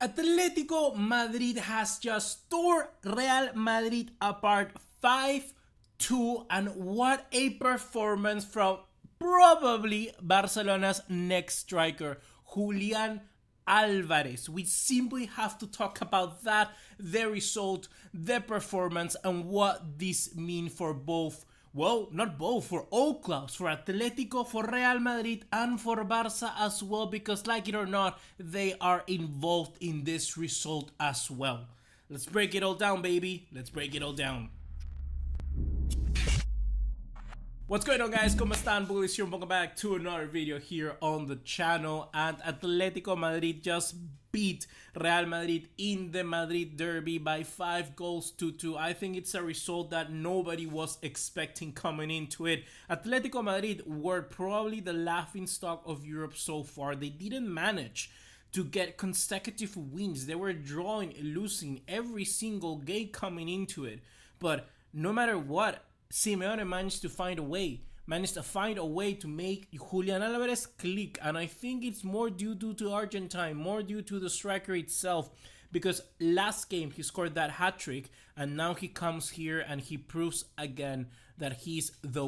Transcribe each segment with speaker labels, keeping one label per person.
Speaker 1: Atlético Madrid has just tore Real Madrid apart 5-2, and what a performance from probably Barcelona's next striker, Julián Álvarez. We simply have to talk about that, the result, the performance, and what this means for both. Well, not both, for all clubs, for Atletico, for Real Madrid, and for Barca as well, because like it or not, they are involved in this result as well. Let's break it all down, baby. Let's break it all down. What's going on, guys? ¿Cómo están? BugaLuis here. Welcome back to another video here on the channel. And Atletico Madrid just beat Real Madrid in the Madrid derby by 5-2. I think it's a result that nobody was expecting coming into it. Atletico Madrid were probably the laughingstock of Europe so far. They didn't manage to get consecutive wins. They were drawing, losing every single game coming into it. But no matter what, Simeone managed to find a way to make Julián Álvarez click, and I think it's more due to Argentine, more due to the striker itself, because last game he scored that hat-trick, and now he comes here and he proves again that he's the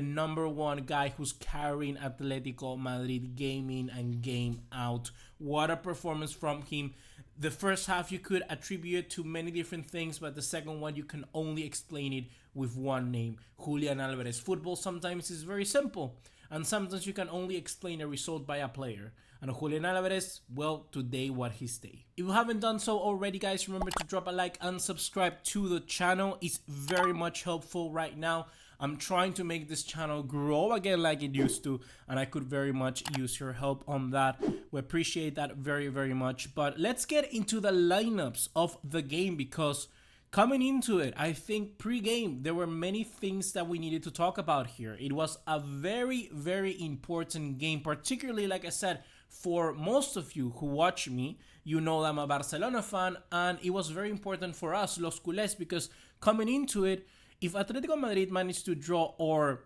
Speaker 1: number one guy who's carrying Atletico Madrid game in and game out. What a performance from him. The first half you could attribute to many different things, but the second one you can only explain it with one name, Julián Álvarez. Football sometimes is very simple, and sometimes you can only explain a result by a player. And Julián Álvarez, well, today what his day. If you haven't done so already, guys, remember to drop a like and subscribe to the channel. It's very much helpful right now. I'm trying to make this channel grow again like it used to, and I could very much use your help on that. We appreciate that very, very much. But let's get into the lineups of the game, because coming into it, I think pre-game, there were many things that we needed to talk about here. It was a very, very important game, particularly, like I said, for most of you who watch me. You know I'm a Barcelona fan, and it was very important for us, Los Culés, because coming into it, if Atletico Madrid managed to draw or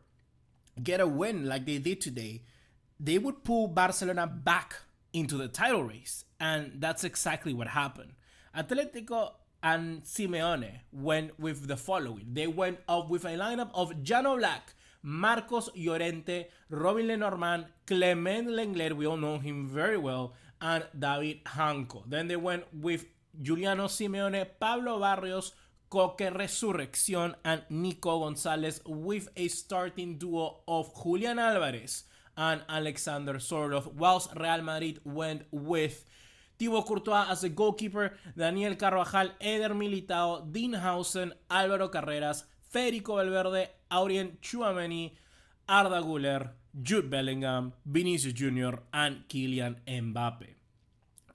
Speaker 1: get a win like they did today, they would pull Barcelona back into the title race. And that's exactly what happened. Atletico and Simeone went with the following. They went up with a lineup of Jan Oblak, Marcos Llorente, Robin Lenormand, Clement Lenglet, we all know him very well, and David Janko. Then they went with Juliano Simeone, Pablo Barrios, Coque Resurrección, and Nico Gonzalez, with a starting duo of Julián Álvarez and Alexander Sorloth, whilst Real Madrid went with Thibaut Courtois as a goalkeeper, Daniel Carvajal, Eder Militao, Dean Hausen, Álvaro Carreras, Federico Valverde, Aurélien Tchouaméni, Arda Güler, Jude Bellingham, Vinicius Jr., and Kylian Mbappe.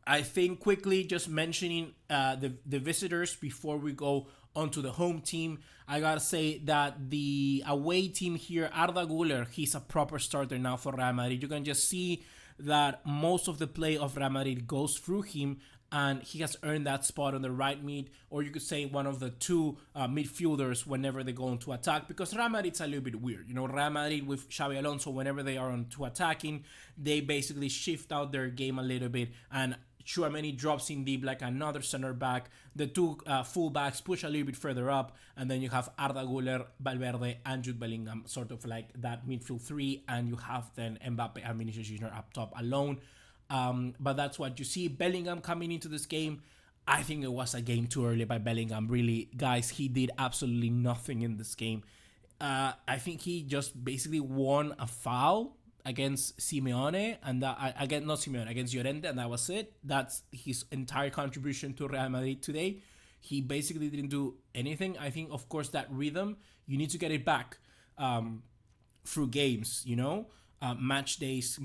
Speaker 1: I think quickly just mentioning the visitors before we go onto the home team. I gotta say that the away team here, Arda Güler, he's a proper starter now for Real Madrid. You can just see that most of the play of Real Madrid goes through him, and he has earned that spot on the right mid, or you could say one of the two midfielders whenever they go into attack, because Real Madrid's a little bit weird. You know, Real Madrid with Xabi Alonso, whenever they are onto attacking, they basically shift out their game a little bit, and Tchouaméni drops in deep like another center back. The two fullbacks push a little bit further up, and then you have Arda Güler, Valverde, and Jude Bellingham, sort of like that midfield three, and you have then Mbappe and Vinicius Jr. up top alone. But that's what you see. Bellingham coming into this game, I think it was a game too early by Bellingham. Really, guys, he did absolutely nothing in this game. I think he just basically won a foul against Simeone, and against Llorente, and that was it. That's his entire contribution to Real Madrid today. He basically didn't do anything. I think, of course, that rhythm, you need to get it back through games, you know? Match days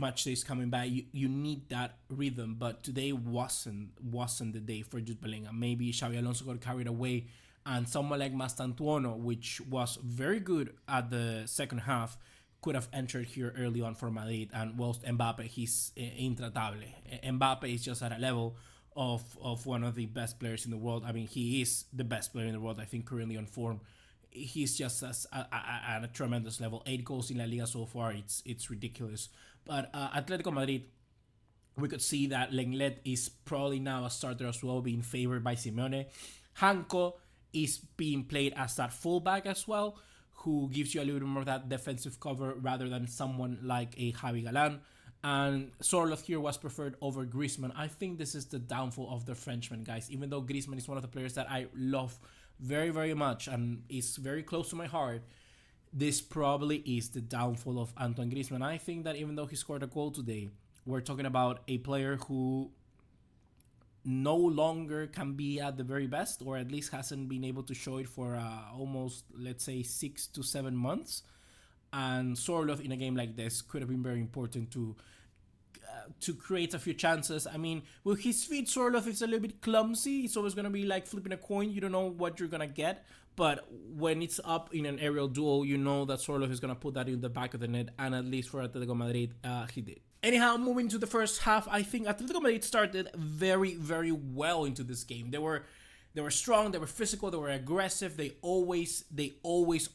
Speaker 1: coming by, you need that rhythm, but today wasn't the day for Jude Bellingham. Maybe Xabi Alonso got carried away, and someone like Mastantuono, which was very good at the second half, could have entered here early on for Madrid. And whilst Mbappe, he's intratable. Mbappe is just at a level of one of the best players in the world. I mean, he is the best player in the world, I think, currently on form. He's just at a tremendous level. 8 goals in La Liga so far. It's ridiculous. But Atletico Madrid, We could see that Lenglet is probably now a starter as well, being favored by Simeone. Hanko is being played as that fullback as well, who gives you a little bit more of that defensive cover rather than someone like a Javi Galan. And Sorloth here was preferred over Griezmann. I think this is the downfall of the Frenchman, guys. Even though Griezmann is one of the players that I love very, very much and is very close to my heart, this probably is the downfall of Antoine Griezmann. I think that even though he scored a goal today, we're talking about a player who no longer can be at the very best, or at least hasn't been able to show it for almost, let's say, 6 to 7 months. And Sorloth in a game like this could have been very important to create a few chances. I mean, with his feet, Sorloth is a little bit clumsy. It's always going to be like flipping a coin. You don't know what you're going to get. But when it's up in an aerial duel, you know that Sorloth is going to put that in the back of the net. And at least for Atletico Madrid, he did. Anyhow, moving to the first half, I think Atletico Madrid started very, very well into this game. They were strong, they were physical, they were aggressive. They always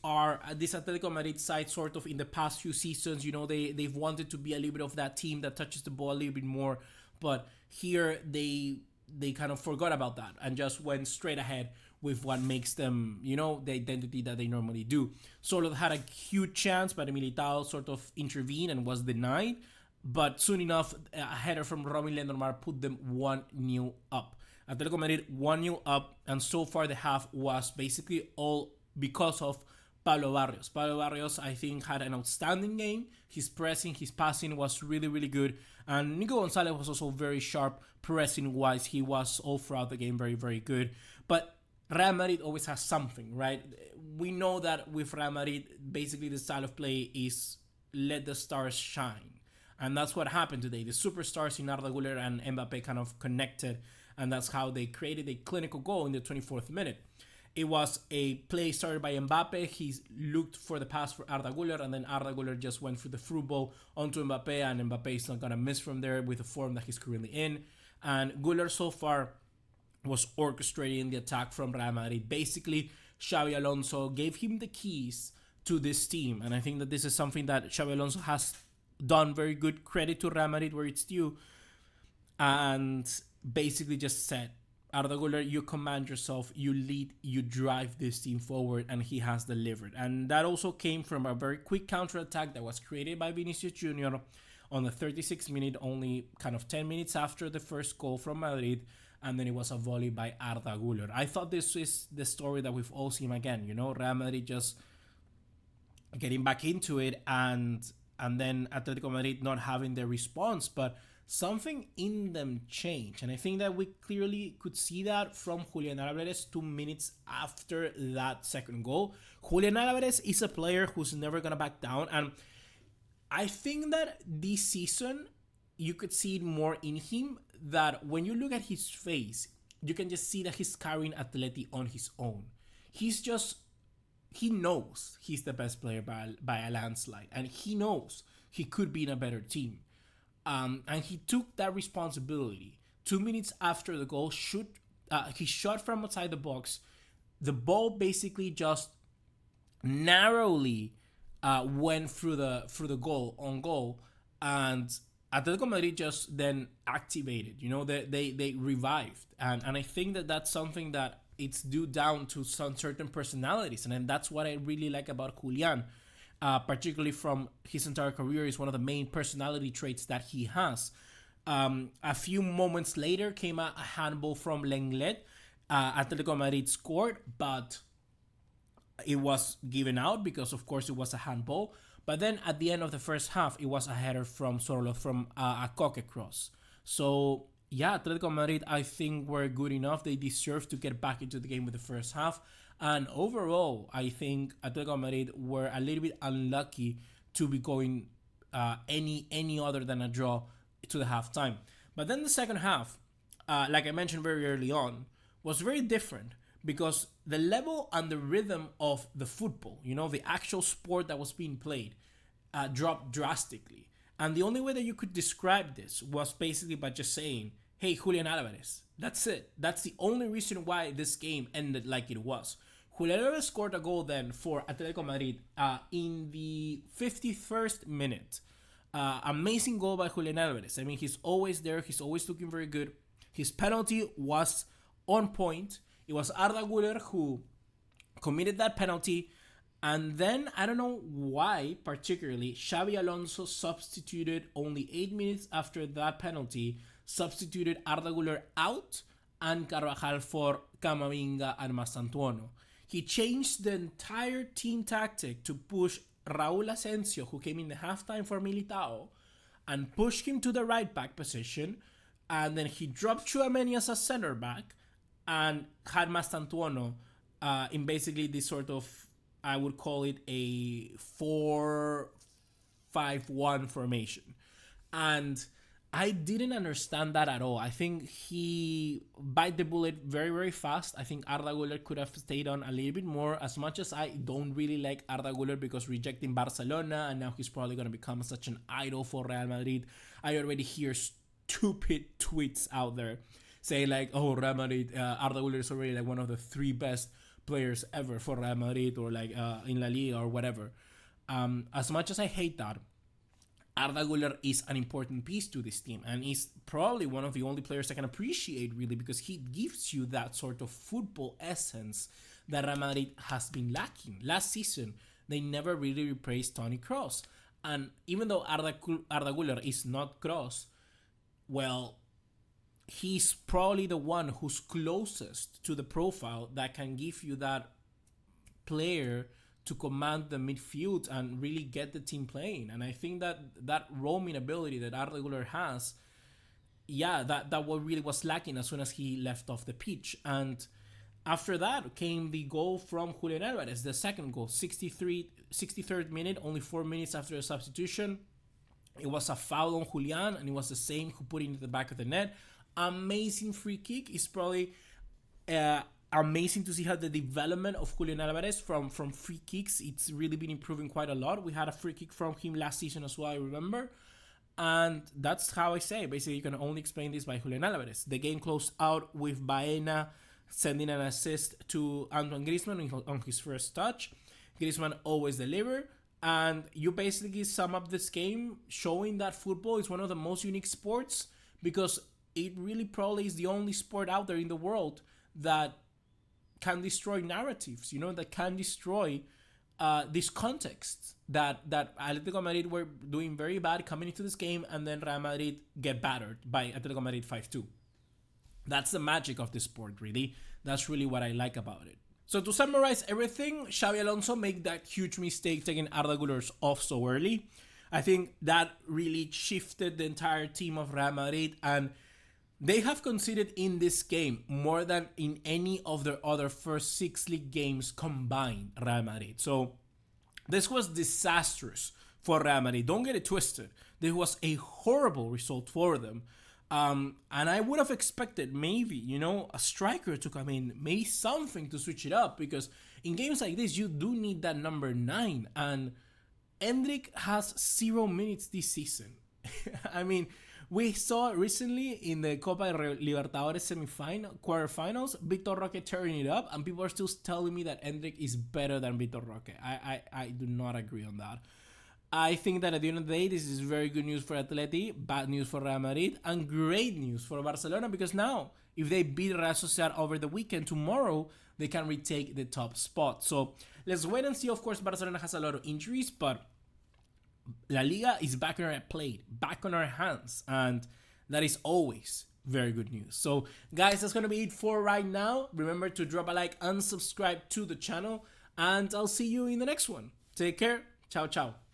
Speaker 1: are. This Atletico Madrid side, sort of in the past few seasons, you know, they've wanted to be a little bit of that team that touches the ball a little bit more. But here they kind of forgot about that and just went straight ahead with what makes them, you know, the identity that they normally do. Sort of had a huge chance, but Militao sort of intervened and was denied. But soon enough, a header from Robin Lendomar put them 1-0 up. Atletico Madrid 1-0 up, and so far the half was basically all because of Pablo Barrios. Pablo Barrios, I think, had an outstanding game. His pressing, his passing was really, really good. And Nico Gonzalez was also very sharp pressing-wise. He was all throughout the game very, very good. But Real Madrid always has something, right? We know that with Real Madrid, basically the style of play is let the stars shine. And that's what happened today. The superstars in Arda Güler and Mbappe kind of connected, and that's how they created a clinical goal in the 24th minute. It was a play started by Mbappe. He looked for the pass for Arda Güler, and then Arda Güler just went for the through ball onto Mbappe, and Mbappe is not going to miss from there with the form that he's currently in. And Güler so far was orchestrating the attack from Real Madrid. Basically, Xabi Alonso gave him the keys to this team, and I think that this is something that Xabi Alonso has done very good. Credit to Real Madrid where it's due, and basically just said, Arda Güler, you command yourself, you lead, you drive this team forward, and he has delivered. And that also came from a very quick counter-attack that was created by Vinicius Jr. on the 36th minute, only kind of 10 minutes after the first goal from Madrid, and then it was a volley by Arda Güler. I thought this is the story that we've all seen again, you know, Real Madrid just getting back into it, and then Atletico Madrid not having their response, but something in them changed. And I think that we clearly could see that from Julián Álvarez 2 minutes after that second goal. Julián Álvarez is a player who's never going to back down. And I think that this season, you could see it more in him, that when you look at his face, you can just see that he's carrying Atleti on his own. He knows he's the best player by a landslide, and he knows he could be in a better team. And he took that responsibility. 2 minutes after the goal, he shot from outside the box. The ball basically just narrowly went through the goal, and Atletico Madrid just then activated. You know, they revived, and I think that that's something that it's due down to some certain personalities, and then that's what I really like about Julián, particularly from his entire career. Is one of the main personality traits that he has. A few moments later came a handball from Lenglet. Atletico Madrid scored, but it was given out because, of course, it was a handball. But then at the end of the first half, it was a header from Sorloth from a Koke cross. So yeah, Atletico Madrid, I think, were good enough. They deserved to get back into the game with the first half. And overall, I think Atletico Madrid were a little bit unlucky to be going any other than a draw to the halftime. But then the second half, like I mentioned very early on, was very different because the level and the rhythm of the football, you know, the actual sport that was being played, dropped drastically. And the only way that you could describe this was basically by just saying, hey, Julián Álvarez. That's it. That's the only reason why this game ended like it was. Julián Álvarez scored a goal then for Atletico Madrid in the 51st minute. Amazing goal by Julián Álvarez. I mean, he's always there. He's always looking very good. His penalty was on point. It was Arda Güler who committed that penalty. And then, I don't know why, particularly, Xabi Alonso substituted only 8 minutes after that penalty, substituted Arda Güler out and Carvajal for Camavinga and Mastantuono. He changed the entire team tactic to push Raúl Asensio, who came in the halftime for Militao, and pushed him to the right back position. And then he dropped Tchouaméni as a center back and had Mastantuono in basically this sort of, I would call it a 4-5-1 formation. And I didn't understand that at all. I think he bite the bullet very, very fast. I think Arda Güler could have stayed on a little bit more. As much as I don't really like Arda Güler because rejecting Barcelona and now he's probably going to become such an idol for Real Madrid, I already hear stupid tweets out there saying like, oh, Real Madrid, Arda Güler is already like one of the 3 best players ever for Real Madrid or like in La Liga or whatever. As much as I hate that, Arda Güler is an important piece to this team and is probably one of the only players I can appreciate really because he gives you that sort of football essence that Real Madrid has been lacking. Last season, they never really replaced Toni Kroos. And even though Arda Güler is not Kroos, well, he's probably the one who's closest to the profile that can give you that player to command the midfield and really get the team playing. And I think that that roaming ability that Arda Güler has, that what really was lacking as soon as he left off the pitch. And after that came the goal from Julián Álvarez, the second goal, 63rd minute, only 4 minutes after the substitution. It was a foul on Julián, and it was the same who put it into the back of the net. Amazing free kick. It's probably amazing to see how the development of Julián Álvarez from free kicks, it's really been improving quite a lot. We had a free kick from him last season as well, I remember. And that's how I say, basically, you can only explain this by Julián Álvarez. The game closed out with Baena sending an assist to Antoine Griezmann on his first touch. Griezmann always deliver. And you basically sum up this game showing that football is one of the most unique sports because it really probably is the only sport out there in the world that can destroy narratives, that can destroy this context that Atlético Madrid were doing very bad coming into this game and then Real Madrid get battered by Atlético Madrid 5-2. That's the magic of the sport, really. That's really what I like about it. So to summarize everything, Xabi Alonso made that huge mistake taking Arda Güler off so early. I think that really shifted the entire team of Real Madrid, and they have conceded in this game more than in any of their other first 6 league games combined, Real Madrid. So this was disastrous for Real Madrid. Don't get it twisted. This was a horrible result for them. And I would have expected maybe, a striker to come in, maybe something to switch it up, because in games like this, you do need that number 9. And Endrick has 0 minutes this season. I mean, we saw recently in the Copa Libertadores quarterfinals, Victor Roque tearing it up, and people are still telling me that Endrick is better than Victor Roque. I do not agree on that. I think that at the end of the day, this is very good news for Atleti, bad news for Real Madrid, and great news for Barcelona, because now, if they beat Real Sociedad over the weekend, tomorrow, they can retake the top spot. So let's wait and see. Of course, Barcelona has a lot of injuries, but La Liga is back on our plate, back on our hands, and that is always very good news. So guys, that's going to be it for right now. Remember to drop a like and subscribe to the channel, and I'll see you in the next one. Take care. Ciao, ciao.